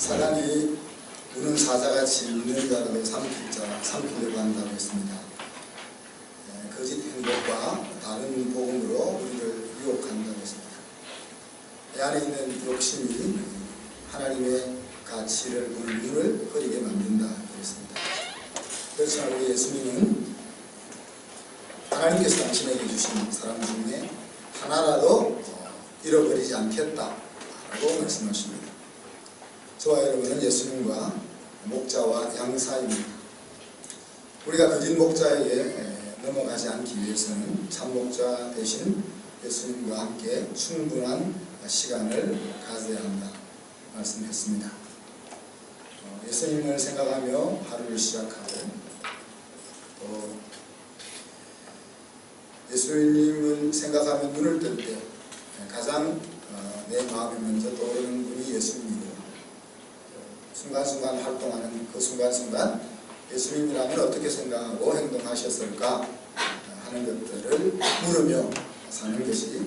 사단이 우는 사자같이 있는 자라도 삼키려고 한다고 했습니다. 거짓 행복과 다른 복음으로 우리를 유혹한다고 했습니다. 내 안에 있는 욕심이 하나님의 가치를 보는 눈을 흐리게 만든다 그랬습니다. 그렇지만 우리 예수님은 하나님께서 당신에게 주신 사람 중에 하나라도 잃어버리지 않겠다라고 말씀하십니다. 저와 여러분은 예수님과 목자와 양 사이입니다. 우리가 거짓 목자에게 넘어가지 않기 위해서는 참 목자 대신 예수님과 함께 충분한 시간을 가져야 한다 말씀했습니다. 예수님을 생각하며 하루를 시작하고 또 예수님을 생각하며 눈을 뜰 때 가장 내 마음에 먼저 떠오르는 분이 예수님이고 순간순간 활동하는 그 순간순간 예수님이라면 어떻게 생각하고 행동하셨을까 하는 것들을 물으며 사는 것이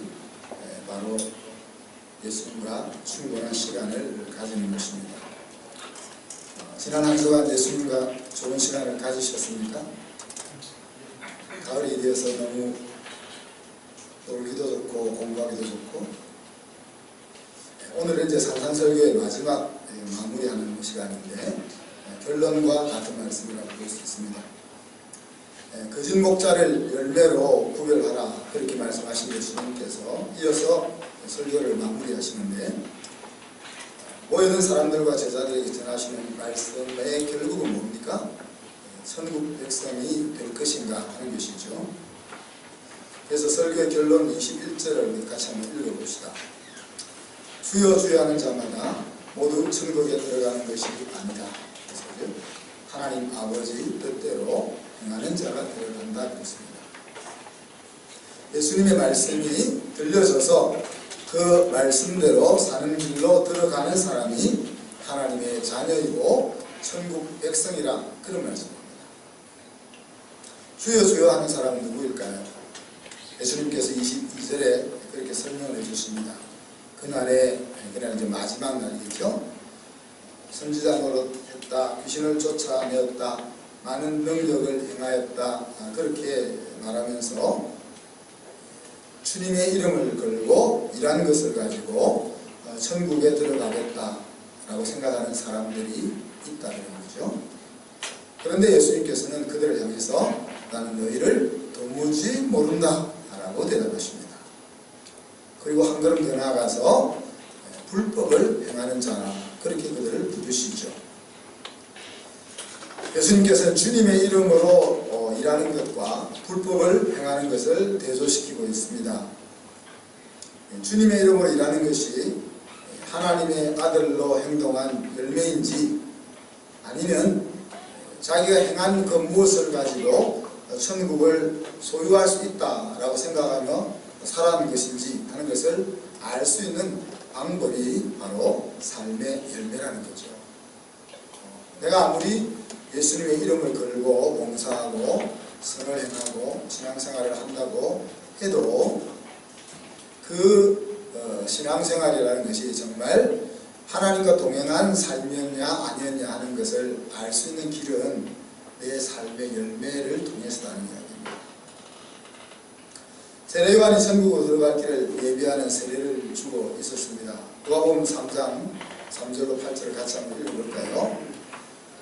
바로 예수님과 충분한 시간을 가지는 것입니다. 지난 한 주간 예수님과 좋은 시간을 가지셨습니까? 가을이 되어서 너무 놀기도 좋고 공부하기도 좋고 오늘은 이제 산상설교의 마지막 마무리하는 시간인데 결론과 같은 말씀이라고 볼 수 있습니다. 거짓 목자를 열매로 구별하라 그렇게 말씀하신 예수님께서 이어서 설교를 마무리하시는데 모여있는 사람들과 제자들에게 전하시는 말씀의 결국은 뭡니까? 천국 백성이 될 것인가 하는 것이죠. 그래서 설교의 결론 21절을 같이 한번 읽어봅시다. 주여 주여 하는 자마다 모두 천국에 들어가는 것이 아니다. 그래서 하나님 아버지 뜻대로 행하는 자가 들어간다 그랬습니다. 예수님의 말씀이 들려져서 그 말씀대로 사는 길로 들어가는 사람이 하나님의 자녀이고 천국 백성이라 그런 말씀입니다. 주여 주여 하는 사람은 누구일까요? 예수님께서 22절에 그렇게 설명을 해주십니다. 그날에, 그날 이제 마지막 날이겠죠. 선지자 노릇했다, 귀신을 쫓아내었다, 많은 능력을 행하였다, 그렇게 말하면서 주님의 이름을 걸고 일한 것을 가지고 천국에 들어가겠다라고 생각하는 사람들이 있다는 거죠. 그런데 예수님께서는 그들을 향해서 나는 너희를 도무지 모른다 라고 대답하십니다. 그리고 한 걸음 더 나아가서 불법을 행하는 자라 그렇게 그들을 부르시죠. 예수님께서는 주님의 이름으로 일하는 것과 불법을 행하는 것을 대조시키고 있습니다. 주님의 이름으로 일하는 것이 하나님의 아들로 행동한 열매인지 아니면 자기가 행한 그 무엇을 가지고 천국을 소유할 수 있다라고 생각하며 살아가는 것인지 하는 것을 알 수 있는 방법이 바로 삶의 열매라는 거죠. 내가 아무리 예수님의 이름을 걸고 봉사하고 선을 행하고 신앙생활을 한다고 해도 그 신앙생활이라는 것이 정말 하나님과 동행한 삶이었냐 아니었냐 하는 것을 알 수 있는 길은 내 삶의 열매를 통해서라는 이야기입니다. 세례요한이 천국으로 들어갈 길을 예비하는 세례를 주고 있었습니다. 누가복음 3장 3절로 8절을 같이 한번 읽어볼까요?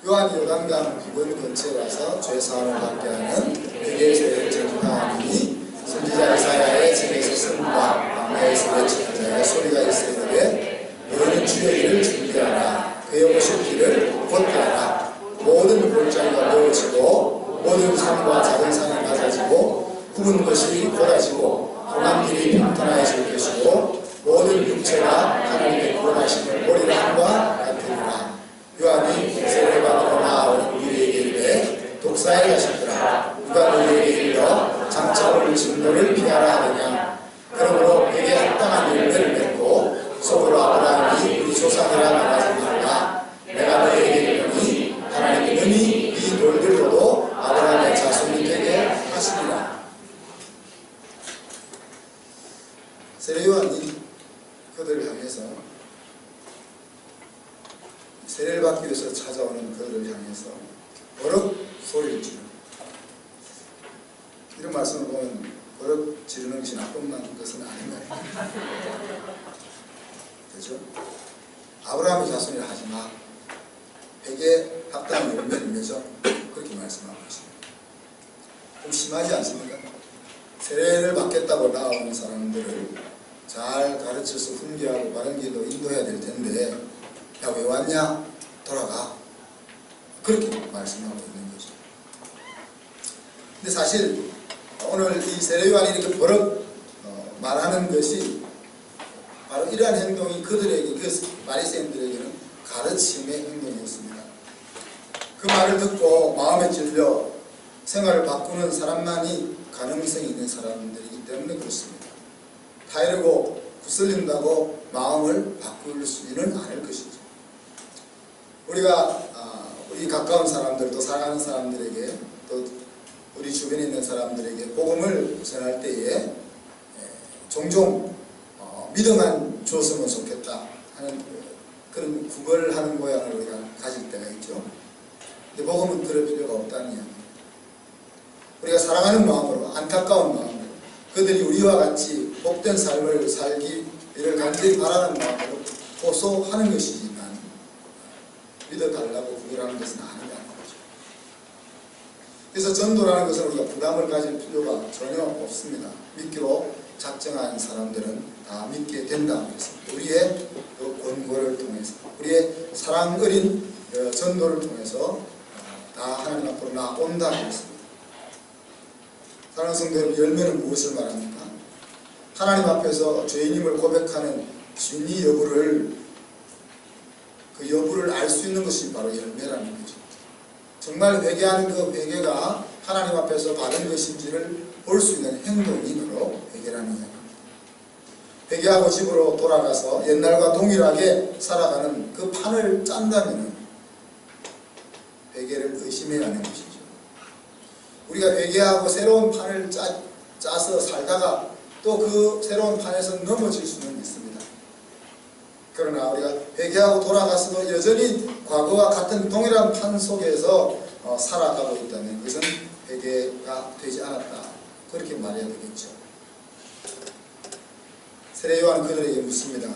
요한이 요단강 기본 근처에 와서 죄사함을 받게 하는 회개의 세례를 전파하니 선지자 이사야의 책에서 선과 광야에서 외치는 자의 소리가 있으되 너는 주의 길을 준비하라. 그의 오실 길을 곧하라. 모든 골짜기가 메워지고 모든 산과 작은 산이 낮아지고 굽은 것이 곧아지고 험한 길이 평탄해질 것이고 모든 육체가 하나님의 구원하심을 보리라 함과 같으리라. 요한이 세례받으러 나아온 우리에게 이르되 독사에 가셨더라. 누가 너희에게 이르러 장차 올 진노를 피하라 하느냐. 그러므로 내게 합당한 열매를 맺고 속으로 아브라함이 우리 조상이라 말하지 말라. 내가 너희에게 이르노니 하나님이 능히 이 돌들로도 아브라함의 자손이 되게 하시리라. 세례요한이 그들을 향해서 세례를 받기 위해서 찾아오는 그들을 향해서 버럭 소리를 지르는, 이런 말씀을 보면 버럭 지르는 것이 나쁜 것은 아닌가요? 그렇죠? 아브라함의 자손이라 하지마, 백에 합당한 열매를 맺어, 그렇게 말씀하고 있습니다. 좀 심하지 않습니까? 세례를 받겠다고 나오는 사람들을 잘 가르쳐서 훈계하고 바른 길로 인도해야 될 텐데, 야, 왜 왔냐? 돌아가. 그렇게 말씀하고 있는 거죠. 근데 사실 오늘 이 세례요한이 이렇게 버럭 말하는 것이 바로 이러한 행동이 그들에게, 그 바리새인들에게는 가르침의 행동이었습니다. 그 말을 듣고 마음에 찔려 생활을 바꾸는 사람만이 가능성이 있는 사람들이기 때문에 그렇습니다. 타이르고 구슬린다고 마음을 바꿀 수는 않을 것이죠. 우리가 우리 가까운 사람들, 또 사랑하는 사람들에게, 또 우리 주변에 있는 사람들에게 복음을 전할 때에 종종 믿음만 줬으면 좋겠다 하는 그런 구걸을 하는 모양을 우리가 가질 때가 있죠. 근데 복음은 그럴 필요가 없다는 이야기입니다. 우리가 사랑하는 마음으로, 안타까운 마음으로, 그들이 우리와 같이 복된 삶을 살기를 간절히 바라는 마음으로 호소하는 것이지만, 믿어달라고 구걸하는 것은 아니라는 거죠. 그래서 전도라는 것은 우리가 부담을 가질 필요가 전혀 없습니다. 믿기로 작정한 사람들은 다 믿게 된다고 했습니다. 우리의 그 권고를 통해서, 우리의 사랑 어린 전도를 통해서 다 하나님 앞으로 나온다고 했습니다. 사랑하는 성도 여러분, 열매는 무엇을 말합니까? 하나님 앞에서 죄인임을 고백하는 진리 여부를, 그 여부를 알 수 있는 것이 바로 열매라는 거죠. 정말 회개하는 그 회개가 하나님 앞에서 바른 것인지를 볼 수 있는 행동이 바로 회개라는 이야기입니다. 회개하고 집으로 돌아가서 옛날과 동일하게 살아가는 그 판을 짠다면 회개를 의심해야 하는 것이죠. 우리가 회개하고 새로운 판을 짜서 살다가 또 그 새로운 판에서 넘어질 수는 있습니다. 그러나 우리가 회개하고 돌아가서도 여전히 과거와 같은 동일한 판 속에서 살아가고 있다면 그것은 회개가 되지 않았다, 그렇게 말해야 되겠죠. 세례요한 그들에게 묻습니다.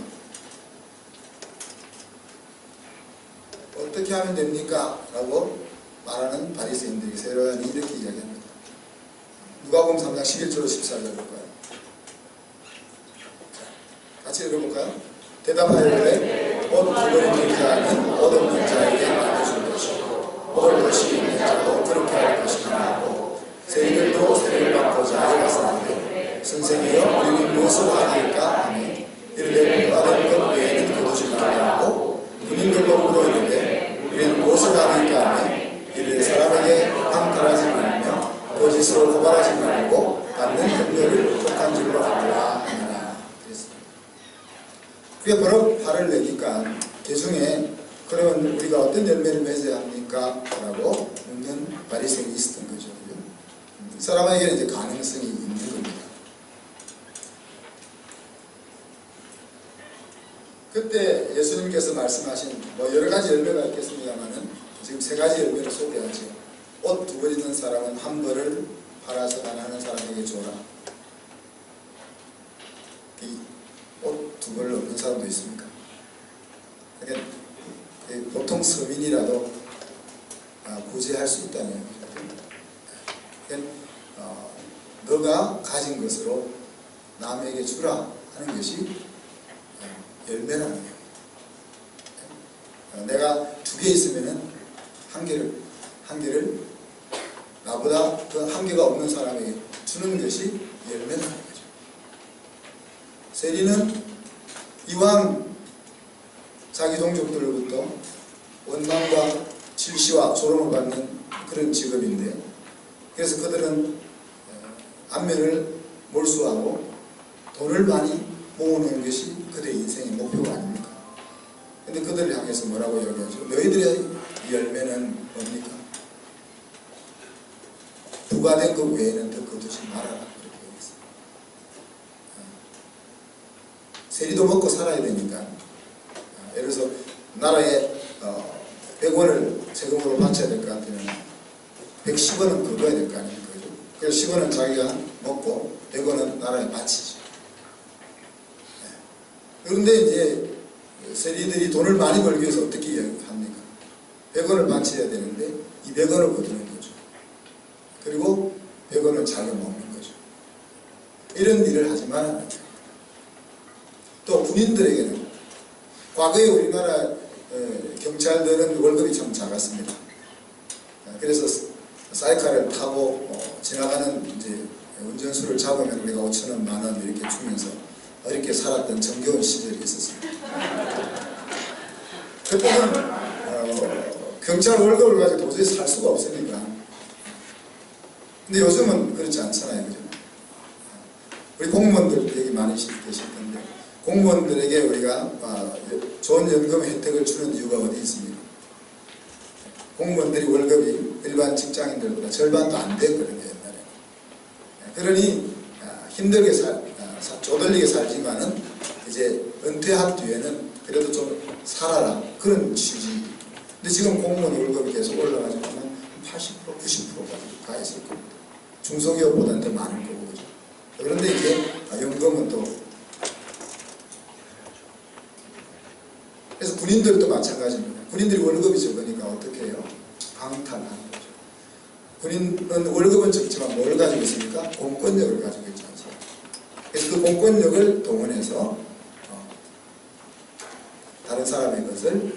어떻게 하면 됩니까? 라고 말하는 바리새인들에게 세례요한이 이렇게 이야기합니다. 누가복음 3장 11절로 14절 볼까요? 같이 읽어볼까요? 대답하여 이르되 옷 두벌 자는 옷 없는 자에게 나눠줄 것이고 옷을 것이 있는 자도 그렇게 할 것이라 하고, 세리들도 세례를 받고자 하였사는데 선생이여 우리는 무엇을 하리까 하니, 이르되 받은 것 외에는 거두지 말라 하고, 군인들도 물어이르되 우리는 무엇을 하리까 하니, 이르되 사람에게 방탈하지 말며 거짓으로 고발하지 말고 받는 금료를 부족한 줄로 알라 하니라. 그게 바로 화를 내니까 개중에 그러면 우리가 어떤 열매를 맺어야 합니까? 라고 묻는 바리새인이 있었던 거죠. 이 사람에게는 이제 가능성이 있는 겁니다. 그때 예수님께서 말씀하신 여러 가지 열매가 있겠습니다만은 지금 세 가지 열매를 소개하죠. 옷 두 벌 있는 사람은 한 벌을 팔아서 가난한 사람에게 줘라. 옷 두 벌 없는 사람도 있습니까? 그러니까 보통 서민이라도 구제할 수 있다는 얘기거든요. 그러니까 너가 가진 것으로 남에게 주라 하는 것이 열매라는 거예요. 내가 두 개 있으면은 한 개를 나보다 그 한 개가 없는 사람에게 주는 것이 열매라는 거죠. 세리는 이왕 자기 동족들로부터 원망과 질시와 조롱을 받는 그런 직업인데, 그래서 그들은 안면을 몰수하고 돈을 많이 모으는 것이 그들의 인생의 목표가 아닙니까? 근데 그들을 향해서 뭐라고 이야기하죠? 너희들의 열매는 뭡니까? 부과된 것 외에는 더 거두지 말아라, 그렇게 얘기했어요. 세리도 먹고 살아야 되니까, 예를 들어서 나라에 100원을 세금으로 바쳐야 될 것 같으면 110원은 긁어야 될 거 아닙니까? 그래서 10원은 자기가 먹고 100원은 나라에 바치죠. 그런데 이제 세리들이 돈을 많이 벌기 위해서 어떻게 합니까? 100원을 바쳐야 되는데 200원을 거두는 거죠. 그리고 100원을 자기가 먹는 거죠. 이런 일을 하지만 않아요. 또 군인들에게는 과거에 우리나라 경찰들은 월급이 참 작았습니다. 그래서 사이카를 타고 지나가는 이제 운전수를 잡으면 우리가 5,000원, 만원 이렇게 주면서 이렇게 살았던 정겨운 시절이 있었습니다. 그때는 경찰 월급을 가지고 도저히 살 수가 없으니까. 근데 요즘은 그렇지 않잖아요, 그죠? 우리 공무원들 여기 많이 계실 텐데 공무원들에게 우리가 좋은 연금 혜택을 주는 이유가 어디 있습니까? 공무원들이 월급이 일반 직장인들보다 절반도 안 됐거든요, 옛날에. 그러니 힘들게 쪼들리게 살지만은 이제 은퇴한 뒤에는 그래도 좀 살아라, 그런 취지. 근데 지금 공무원 월급이 계속 올라가지고 80%, 90%까지 가 있을 겁니다. 중소기업보다는 더 많을 거고, 그죠? 그런데 이제 연금은 또, 그래서 군인들도 마찬가지입니다. 군인들이 월급이 적으니까 어떻게 해요? 방탄하는 거죠. 군인은 월급은 적지만 뭘 가지고 있습니까? 공권력을 가지고 있지 않습니까? 그래서 그 공권력을 동원해서 다른 사람의 것을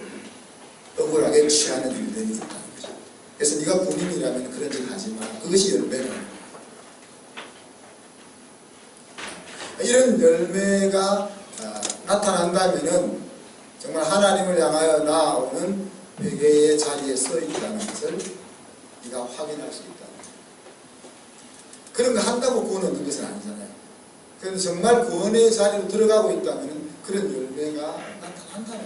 억울하게 취하는 일들이 있다는 거죠. 그래서 네가 군인이라면 그런 짓 하지 마. 그것이 열매는. 이런 열매가 나타난다면은 정말 하나님을 향하여 나아오는 회개의 자리에 서 있다는 것을 네가 확인할 수 있다. 그런 거 한다고 구원 얻는 것은 아니잖아요. 그런데 정말 구원의 자리로 들어가고 있다면 그런 열매가 나타난다는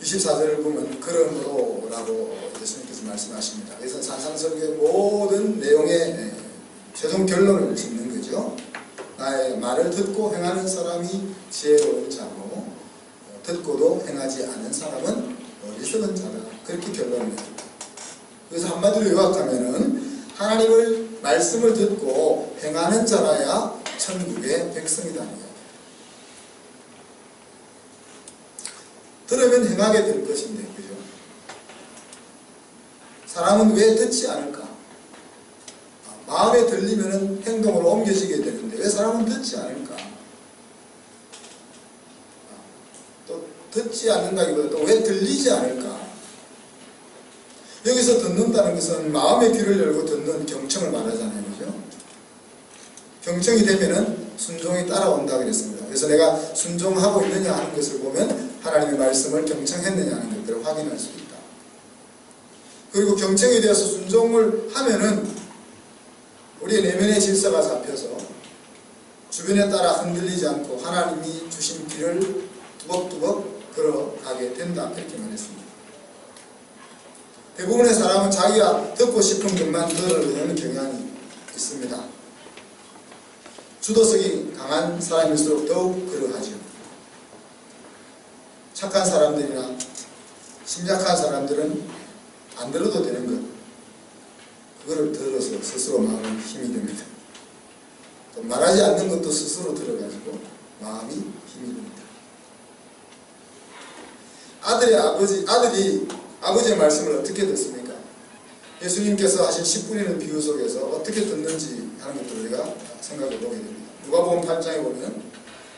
얘기죠. (24절을) 보면 그러므로라고 예수님께서 말씀하십니다. 그래서 산상설교의 모든 내용의 최종 결론을 짓는 거죠. 나의 말을 듣고 행하는 사람이 지혜로운 자고 듣고도 행하지 않는 사람은 어리석은 자다. 그렇게 결론을 냅니다. 그래서 한마디로 요약하면은 하나님의 말씀을 듣고 행하는 자라야 천국의 백성이다. 들으면 행하게 될 것인데, 그죠? 사람은 왜 듣지 않을까? 마음에 들리면 행동으로 옮겨지게 되는데 왜 사람은 듣지 않을까? 또 듣지 않는다기보다 또 왜 들리지 않을까? 여기서 듣는다는 것은 마음의 귀를 열고 듣는 경청을 말하잖아요, 그죠? 경청이 되면은 순종이 따라온다 그랬습니다. 그래서 내가 순종하고 있느냐 하는 것을 보면 하나님의 말씀을 경청했느냐 하는 것들을 확인할 수 있다. 그리고 경청이 되어서 순종을 하면은 우리의 내면의 질서가 잡혀서 주변에 따라 흔들리지 않고 하나님이 주신 길을 두벅두벅 걸어가게 된다. 이렇게 말했습니다. 대부분의 사람은 자기가 듣고 싶은 것만 들으려는 경향이 있습니다. 주도성이 강한 사람일수록 더욱 그러하죠. 착한 사람들이나 심약한 사람들은 안 들어도 되는 것, 그거를 들어서 스스로 마음이 힘이 됩니다. 또 말하지 않는 것도 스스로 들어가지고 마음이 힘이 됩니다. 아들이 아버지의 말씀을 어떻게 듣습니까? 예수님께서 하신 씨 뿌리는 비유 속에서 어떻게 듣는지 하는 것들을 우리가 생각해 보게 됩니다. 누가복음 8장에 보면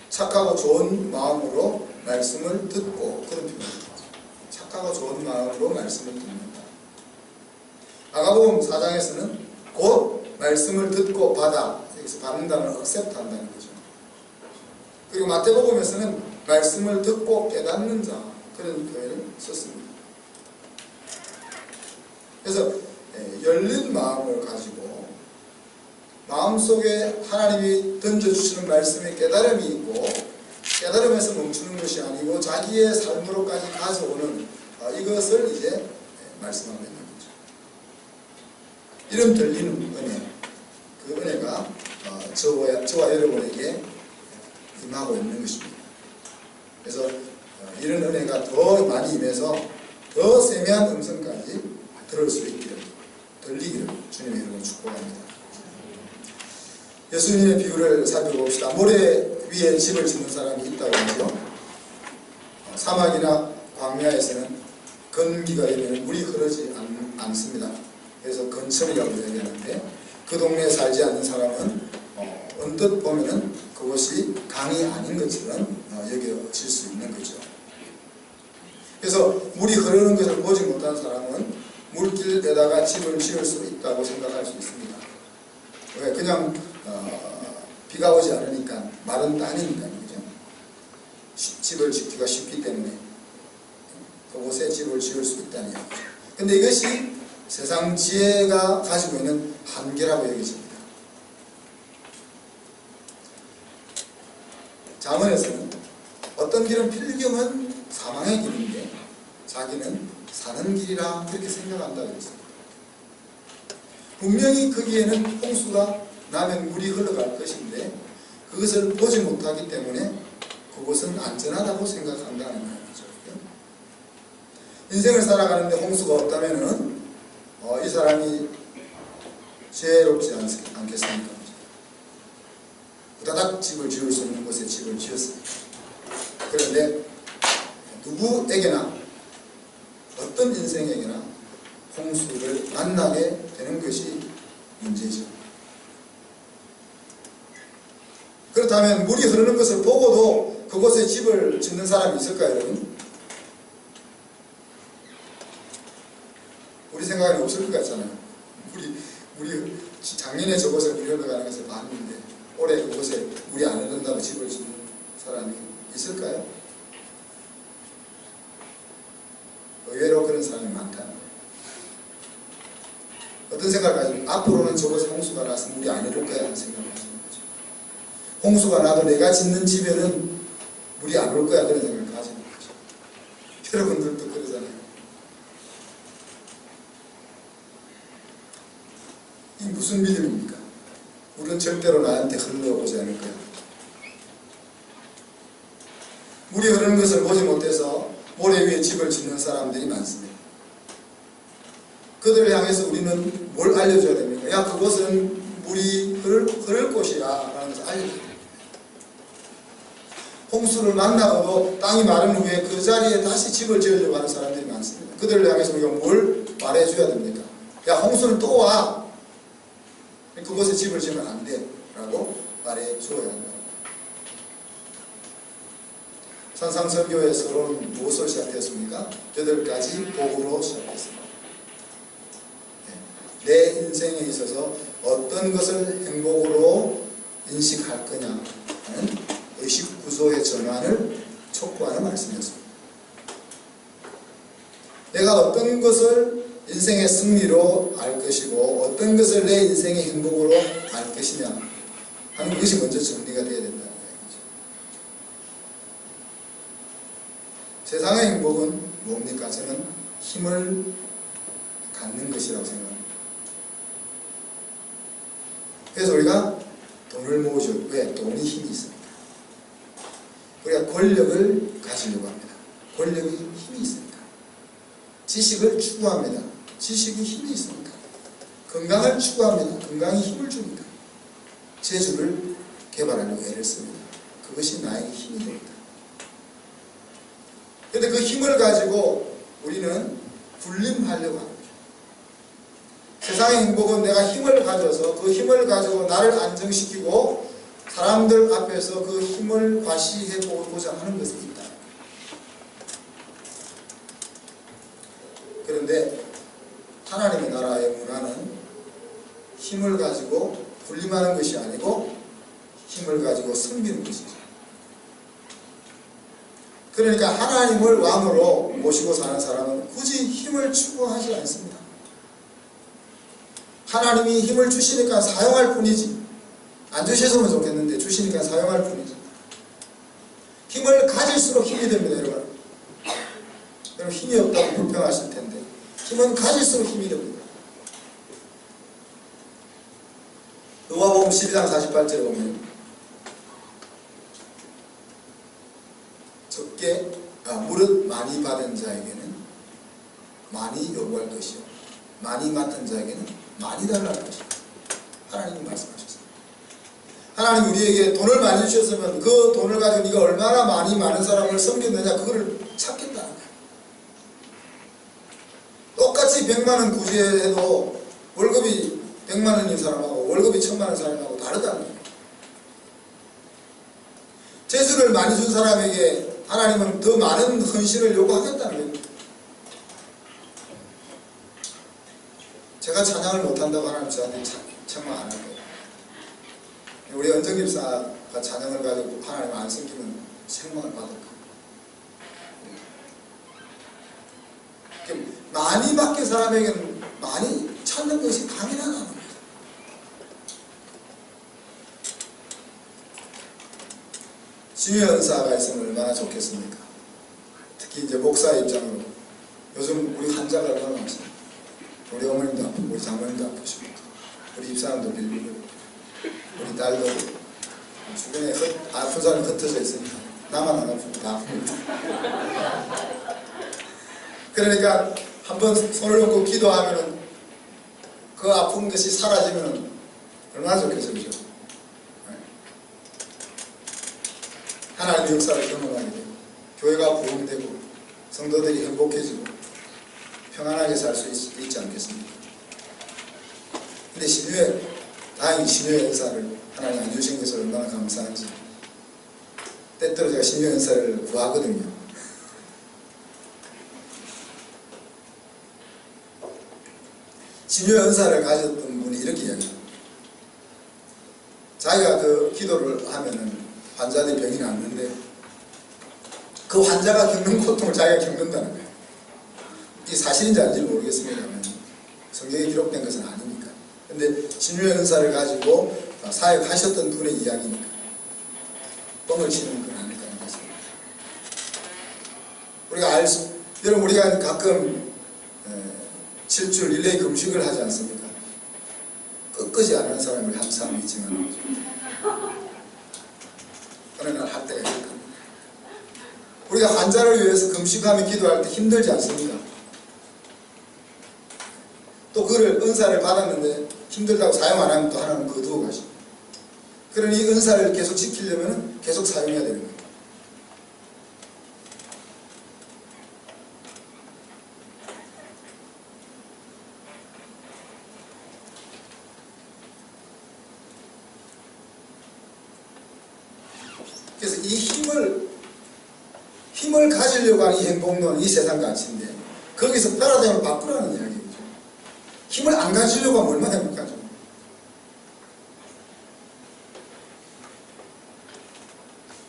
착하고 좋은 마음으로 말씀을 듣고, 그런 표현입니다. 착하고 좋은 마음으로 말씀을 듣는다. 마가복음 4장에서는 곧 말씀을 듣고 받아, 여기서 받는다는 accept 한다는 거죠. 그리고 마태복음에서는 말씀을 듣고 깨닫는 자, 그런 표현을 썼습니다. 그래서 열린 마음을 가지고 마음속에 하나님이 던져주시는 말씀에 깨달음이 있고, 깨달음에서 멈추는 것이 아니고 자기의 삶으로까지 가져오는 이것을 이제 말씀하고 있는 거죠. 이런 들리는 은혜, 그 은혜가 저와 여러분에게 임하고 있는 것입니다. 그래서 이런 은혜가 더 많이 임해서 더 세미한 음성까지 들을 수 있기를, 들리기를 주님의 이름으로 축복합니다. 예수님의 비유를 살펴봅시다. 모래 위에 집을 짓는 사람이 있다고 하죠. 사막이나 광야에서는 건기가 되면 물이 흐르지 않습니다. 그래서 건천이라고 얘기하는데, 그 동네에 살지 않는 사람은 언뜻 보면은 그것이 강이 아닌 것처럼 여겨질 수 있는 거죠. 그래서 물이 흐르는 것을 보지 못한 사람은 물길에다가 집을 지을 수 있다고 생각할 수 있습니다. 왜? 그냥 비가 오지 않으니까, 마른 땅이니까, 그죠? 집을 짓기가 쉽기 때문에 그곳에 집을 지을 수 있다는 얘기죠. 근데 이것이 세상 지혜가 가지고 있는 한계라고 여겨집니다. 잠언에서는 어떤 길은 필경은 사망의 길인데 자기는 사는 길이라 그렇게 생각한다고 했습니다. 분명히 거기에는 홍수가 나면 물이 흘러갈 것인데 그것을 보지 못하기 때문에 그곳은 안전하다고 생각한다는 말이죠. 인생을 살아가는데 홍수가 없다면은 이 사람이 죄롭지 않겠습니까? 우다닥 집을 지을 수 있는 곳에 집을 지었습니다. 그런데 누구에게나, 어떤 인생에게나 홍수를 만나게 되는 것이 문제죠. 그렇다면 물이 흐르는 것을 보고도 그곳에 집을 짓는 사람이 있을까요, 여러분? 우리 생각에는 없을 것 같잖아요. 우리 작년에 저곳에 물이 흘러가는 것을 봤는데 올해 그곳에 물이 안 흐른다고 집을 짓는 사람이 있을까요? 의외로 그런 사람이 많다는 거예요. 어떤 생각을 가지고 앞으로는 저곳에 홍수가 나서 물이 안 흐를 거야 하는 생각을 가지는 거죠. 홍수가 나도 내가 짓는 집에는 물이 안 올 거야 그런 생각을 가지는 거죠. 여러분들도 그러잖아요. 이 무슨 믿음입니까? 물은 절대로 나한테 흘러오지 않을 거야. 물이 흐르는 것을 보지 못해서 모래 위에 집을 짓는 사람들이 많습니다. 그들을 향해서 우리는 뭘 알려줘야 됩니까? 야, 그곳은 물이 흐를 곳이야 라는 것을 알려줘야 됩니다. 홍수를 만나고도 땅이 마른 후에 그 자리에 다시 집을 지으려고 하는 사람들이 많습니다. 그들을 향해서 우리가 뭘 말해줘야 됩니까? 야, 홍수는 또 와. 그곳에 집을 지으면 안 돼 라고 말해줘야 한다. 산상설교의 서론은 무엇으로 시작되었습니까? 8가지 복으로 시작했습니다. 내 인생에 있어서 어떤 것을 행복으로 인식할 거냐 하는 의식 구조의 전환을 촉구하는 말씀이었습니다. 내가 어떤 것을 인생의 승리로 알 것이고 어떤 것을 내 인생의 행복으로 알 것이냐 하는 것이 먼저 정리가 되어야 된다는 얘기죠. 세상의 행복은 뭡니까? 저는 힘을 갖는 것이라고 생각합니다. 그래서 우리가 돈을 모으죠. 왜? 돈이 힘이 있습니다. 우리가 권력을 가지려고 합니다. 권력이 힘이 있습니다. 지식을 추구합니다. 지식이 힘이 있습니다. 건강을 추구합니다. 건강이 힘을 줍니다. 재주를 개발하려고 애를 씁니다. 그것이 나에게 힘이 됩니다. 그런데 그 힘을 가지고 우리는 군림하려고 합니다. 세상의 행복은 내가 힘을 가져서 그 힘을 가지고 나를 안정시키고 사람들 앞에서 그 힘을 과시해 보고자 하는 것이 있다. 그런데 하나님의 나라의 문화는 힘을 가지고 군림하는 것이 아니고 힘을 가지고 섬기는 것이죠. 그러니까 하나님을 왕으로 모시고 사는 사람은 굳이 힘을 추구하지 않습니다. 하나님이 힘을 주시니까 사용할 뿐이지, 안 주셨으면 좋겠는데 주시니까 사용할 뿐이지. 힘을 가질수록 힘이 됩니다, 여러분. 여러분 힘이 없다고 불평하실 텐데 힘은 가질수록 힘이 됩니다. 누가복음 12장 48절에 보면 무릇 많이 받은 자에게는 많이 요구할 것이요 많이 맡은 자에게는 많이 달라할 것이다. 하나님이 말씀하셨습니다. 하나님 우리에게 돈을 많이 주셨으면 그 돈을 가지고 네가 얼마나 많은 사람을 섬겼느냐 그거를 찾겠다는 거예요. 똑같이 100만 원 구제해도 월급이 100만 원인 사람하고 월급이 1000만 원 사람하고 다르다는 거예요. 재수를 많이 준 사람에게 하나님은 더 많은 헌신을 요구하겠다는 거예요. 제가 찬양을 못한다고 하나님 저한테 책망 안 할 거예요. 우리 은정집사가 찬양을 가지고 하나님 안 섬기면 책망을 받을 거예요. 많이 맡긴 사람에게는 많이 찾는 것이 당연하다는 거예요. 지휘 은사가 있으면 얼마나 좋겠습니까? 특히 이제 목사 입장으로 요즘 우리 환자가 얼마나 많습니까? 우리 어머님도 아프고 우리 장모님도 아프시고 우리 입사람도 빌리고 우리 딸도 주변에 아픈 사람이 흩어져 있으니까 나만 안 아프고 다 아프고 그러니까 한번 손을 얹고 기도하면은 그 아픈 것이 사라지면은 얼마나 좋겠어요, 그죠? 하나님의 역사를 경험하게 되고 교회가 부흥되고 성도들이 행복해지고 평안하게 살 수 있지 않겠습니까? 근데 다행히 신유의 은사를 하나님 안 주신 것을 얼마나 감사한지 때때로 제가 신유의 은사를 구하거든요. 신유의 은사를 가졌던 분이 이렇게 이야기합니다. 자기가 그 기도를 하면은 환자들이 병이 났는데 그 환자가 겪는 고통을 자기가 겪는다는 거예요. 이게 사실인지 아닌지는 모르겠습니다만 성경에 기록된 것은 아니니까. 근데 신유의 은사를 가지고 사역하셨던 분의 이야기니까 뻥을 치는 건 아닐까 하겠습니다. 여러분 우리가 가끔 7주 릴레이 금식을 하지 않습니까? 끝까지 안 하는 사람이 한 사람이 있지만 어느 날 할 때가 있을 겁니다. 우리가 환자를 위해서 금식하며 기도할 때 힘들지 않습니까? 또 그를 은사를 받았는데 힘들다고 사용 안 하면 또 하나는 거두어 가십니다. 그러니 이 은사를 계속 지키려면 계속 사용해야 되는 거예요. 그래서 이 힘을 가지려고 하는 이 행복론은 이 세상 가치인데 거기서 패러다임을 바꾸라는 이야기죠. 힘을 안 가지려고 하면 얼마나 행복하죠.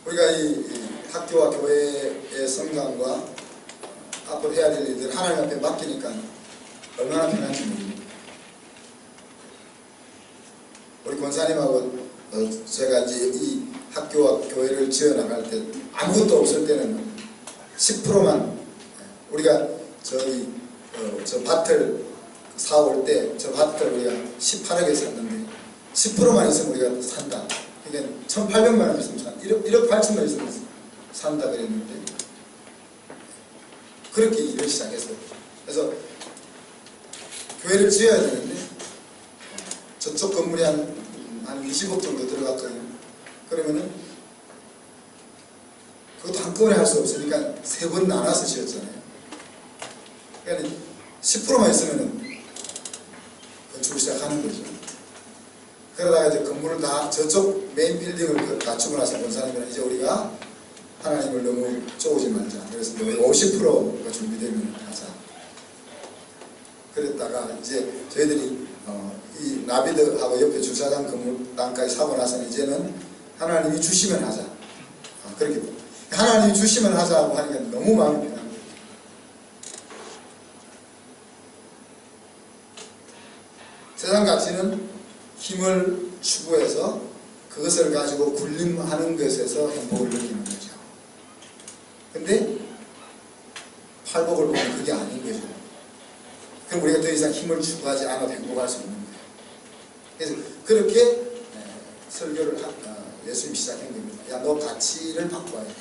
우리가 이 학교와 교회의 성장과 앞으로 해야 될 일들 하나님 앞에 맡기니까 얼마나 편한지 모릅니다. 우리 권사님하고 제가 이제 이 학교와 교회를 지어나갈 때 아무것도 없을 때는 10%만 우리가 저 밭을 사올 때 저 밭을 우리가 18억에 샀는데 10%만 있으면 우리가 산다. 그러니까 1,800만 원 있으면 산다. 1억 8천만 있으면 산다 그랬는데 그렇게 일을 시작했어요. 그래서 교회를 지어야 되는데 저쪽 건물이 한 20억 정도 들어갔거든요. 그러면은 그것도 한꺼번에 할 수 없으니까 3번 나눠서 지었잖아요. 그러니까 10%만 있으면은 건축을 시작하는 거죠. 그러다가 이제 건물을 다 저쪽 메인 빌딩을 갖추고 나서 권사님은 이제 우리가 하나님을 너무 쪼오지 말자. 그래서 50%가 준비되면 하자. 그랬다가 이제 저희들이 이 나비드하고 옆에 주차장 건물 땅까지 사고 나서는 이제는 하나님이 주시면 하자. 그렇게 하나님이 주시면 하자고 하니까 너무 마음이 편한 거예요. 세상 가치는 힘을 추구해서 그것을 가지고 군림하는 것에서 행복을 느끼는 거죠. 근데 팔복을 보면 그게 아닌 거죠. 그럼 우리가 더 이상 힘을 추구하지 않아도 행복할 수 있는 거예요. 그래서 그렇게 설교를 예수님이 시작한 겁니다. 야, 너 가치를 바꿔야 돼.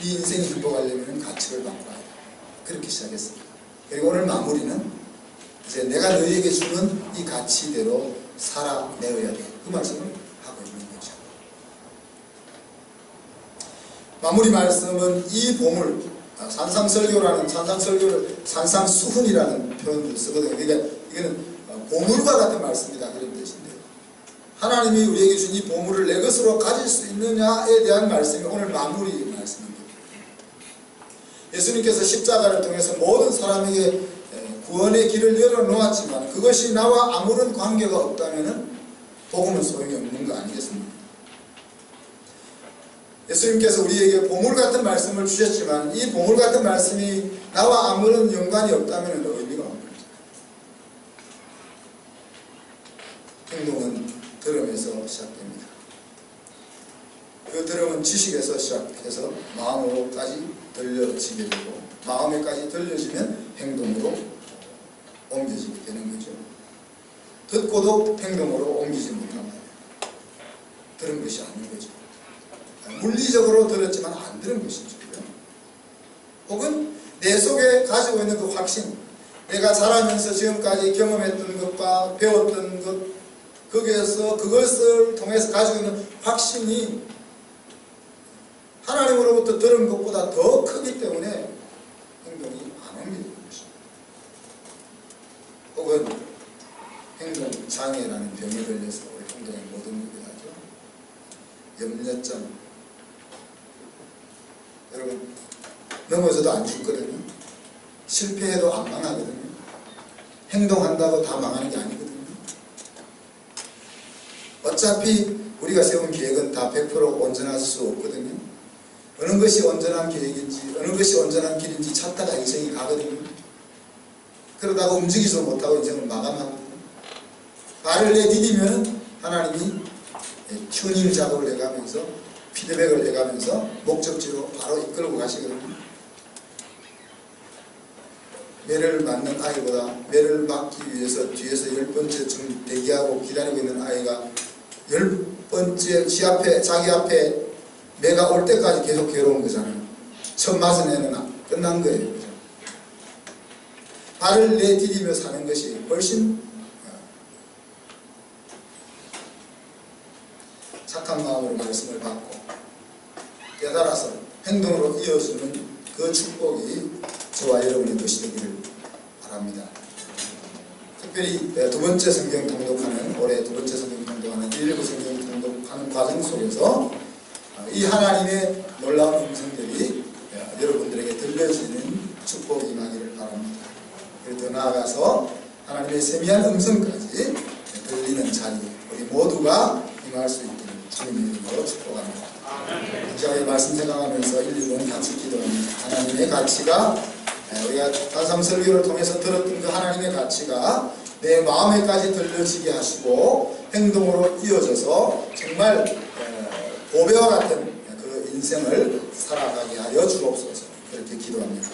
이 인생이 행복하려면 가치를 바꿔야 돼. 그렇게 시작했습니다. 그리고 오늘 마무리는 이제 내가 너희에게 주는 이 가치대로 살아내어야 돼. 그 말씀을 하고 있는 거죠. 마무리 말씀은 이 보물, 산상설교라는, 산상설교를 산상수훈이라는 표현을 쓰거든요. 그러니까 이거는 보물과 같은 말씀이다, 그런 뜻인데요. 하나님이 우리에게 준 이 보물을 내 것으로 가질 수 있느냐에 대한 말씀이 오늘 마무리 말씀입니다. 예수님께서 십자가를 통해서 모든 사람에게 구원의 길을 열어놓았지만 그것이 나와 아무런 관계가 없다면 복음은 소용이 없는 거 아니겠습니까? 예수님께서 우리에게 보물 같은 말씀을 주셨지만 이 보물 같은 말씀이 나와 아무런 연관이 없다면 의미가 없는 거죠. 행동은 들음에서 시작됩니다. 그 들음은 지식에서 시작해서 마음으로까지 들려지게 되고 마음에까지 들려지면 행동으로 옮겨지게 되는 거죠. 듣고도 행동으로 옮기지 못합니다. 들은 것이 아닌 거죠. 물리적으로 들었지만 안 들은 것이죠. 혹은 내 속에 가지고 있는 그 확신, 내가 자라면서 지금까지 경험했던 것과 배웠던 것, 거기에서 그것을 통해서 가지고 있는 확신이 하나님으로부터 들은 것보다 더 크기 때문에 행동이 안 옮기는 것입니다. 혹은 행동장애라는 병에 걸려서 우리 행동에 못 옮기게 하죠. 염려점. 여러분, 넘어져도 안 죽거든요. 실패해도 안 망하거든요. 행동한다고 다 망하는 게 아니거든요. 어차피 우리가 세운 계획은 다 100% 온전할 수 없거든요. 어느 것이 온전한 계획인지 어느 것이 온전한 길인지 찾다가 인생이 가거든요. 그러다가 움직이지도 못하고 인생을 마감하거든요. 발을 내디디면 하나님이 튜닝 작업을 해가면서 피드백을 해가면서 목적지로 바로 이끌고 가시거든요. 매를 맞는 아이보다 매를 맞기 위해서 뒤에서 10번째쯤 대기하고 기다리고 있는 아이가 10번째 자기 앞에 매가 올 때까지 계속 괴로운 거잖아요. 처음 맞은 애는 끝난 거예요. 그죠? 발을 내디디며 사는 것이 훨씬 착한 마음으로 말씀을 받고 깨달아서 행동으로 이어주는 그 축복이 저와 여러분의 것이 되기를 바랍니다. 특별히 두 번째 성경 통독하는, 올해 두 번째 성경 통독하는 119 성경 통독하는 과정 속에서 이 하나님의 놀라운 음성들이 여러분들에게 들려지는 축복이 임하기를 바랍니다. 그리고 더 나아가서 하나님의 세미한 음성까지 들리는 자리, 우리 모두가 임할 수 있기를 주님의 이름으로 축복합니다. 제가 이 말씀 생각하면서 119는 같이 기도합니다. 하나님의 가치가, 우리가 산상설교를 통해서 들었던 그 하나님의 가치가 내 마음에까지 들려지게 하시고 행동으로 이어져서 정말 보배와 같은 그 인생을 살아가게 하여 주옵소서. 그렇게 기도합니다.